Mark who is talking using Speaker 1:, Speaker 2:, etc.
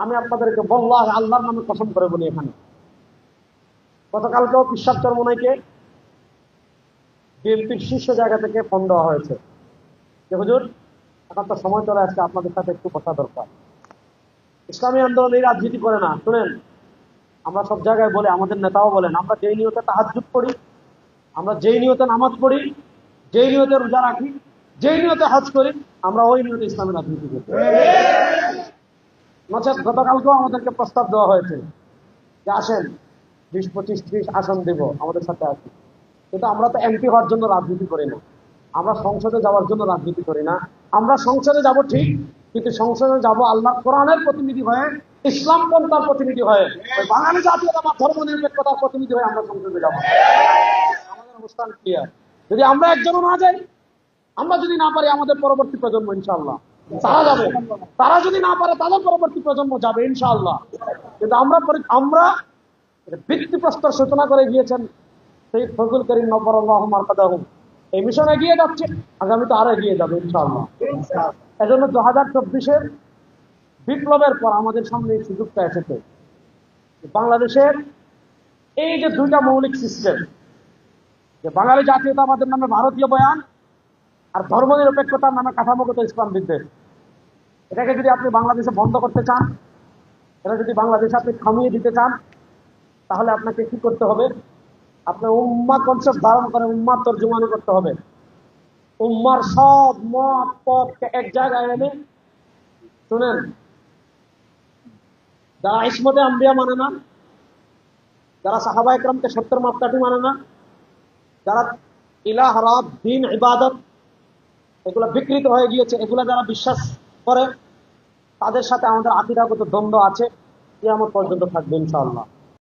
Speaker 1: আমি আপনাদেরকে বললাম, আল্লাহর নামে কসম করে বলি, এখানে গতকালকেও পিশাব চরমনাইকে বিএনপির শীর্ষ জায়গা থেকে ফোন দেওয়া হয়েছে যে হুজুর, এখন তো সময় চলে আসছে, আপনাদের সাথে একটু কথা দরকার। ইসলামী আন্দোলন এই রাজনীতি করে না। শুনেন, আমরা সব জায়গায় বলি, আমাদের নেতাও বলেন, আমরা যেই নিয়তে তাহাজ্জুদ পড়ি, আমরা যেই নিয়তে নামাজ পড়ি, যেই নিয়তে রোজা রাখি, যেই নিয়তে হজ করি, আমরা ওই নিয়তে ইসলামী রাজনীতি করি। নচেত গতকালকেও আমাদেরকে প্রস্তাব দেওয়া হয়েছে যে আসেন 20, 25, 30 আসন দেব, আমাদের সাথে আসুন। কিন্তু আমরা তো এমপি হওয়ার জন্য রাজনীতি করি না, আমরা সংসদে যাওয়ার জন্য রাজনীতি করি না। আমরা সংসদে যাব ঠিক, কিন্তু সংসদে যাব আল্লাহ কোরআনের প্রতিনিধি হয়ে, ইসলাম পন্থার প্রতিনিধি হয়ে, ওই বাঙালি জাতীয়তাবাদ ধর্ম নিরপেক্ষতার প্রতিনিধি হয়ে আমরা সংসদে যাব। আমাদের অবস্থান ক্লিয়ার। যদি আমরা একজনও না যাই, আমরা যদি না পারি, আমাদের পরবর্তী প্রজন্ম ইনশাআল্লাহ তারা যাবে। তারা যদি না পারে, তাদের পরবর্তী প্রজন্ম যাবে ইনশাআল্লাহ। কিন্তু আমরা ভিত্তিপ্রস্তর সূচনা করে গিয়েছেন সেই ফজল করিম নবরুল্লাহ মারকাদাহুম, এই মিশন এগিয়ে যাচ্ছে, আগামীতে আরো এগিয়ে যাবে ইনশাআল্লাহ। এজন্য 2024-এর বিপ্লবের পর আমাদের সামনে এই সুযোগটা এসেছে। বাংলাদেশের এই যে দুইটা মৌলিক সিস্টেম, যে বাঙালি জাতীয়তাবাদের নামে ভারতীয় বয়ান আর ধর্মনিরপেক্ষতার নামে কাঠামোগত ইসলাম বিদ্বেষ, এটাকে যদি আপনি বাংলাদেশে বন্ধ করতে চান, এটা যদি বাংলাদেশে আপনি থামিয়ে দিতে চান, তাহলে আপনাকে কি করতে হবে? আপনার উম্মাহ কনসেপ্ট ধারণ করে উম্মাহ তর্জমানি করতে হবে। উম্মার সব মত পথকে এক জায়গায় এনে, শুনেন, যারা ইসমতে আম্বিয়া মানে না, যারা সাহাবা একরামকে সত্যের মাপকাঠি মানে না, যারা ইলাহ, রব, দ্বীন, ইবাদত এগুলো বিকৃত হয়ে গিয়েছে, এগুলো যারা বিশ্বাস করে, তাদের সাথে আমাদের আকীদাগত দ্বন্দ্ব আছে, কিয়ামত পর্যন্ত থাকবে ইনশাআল্লাহ।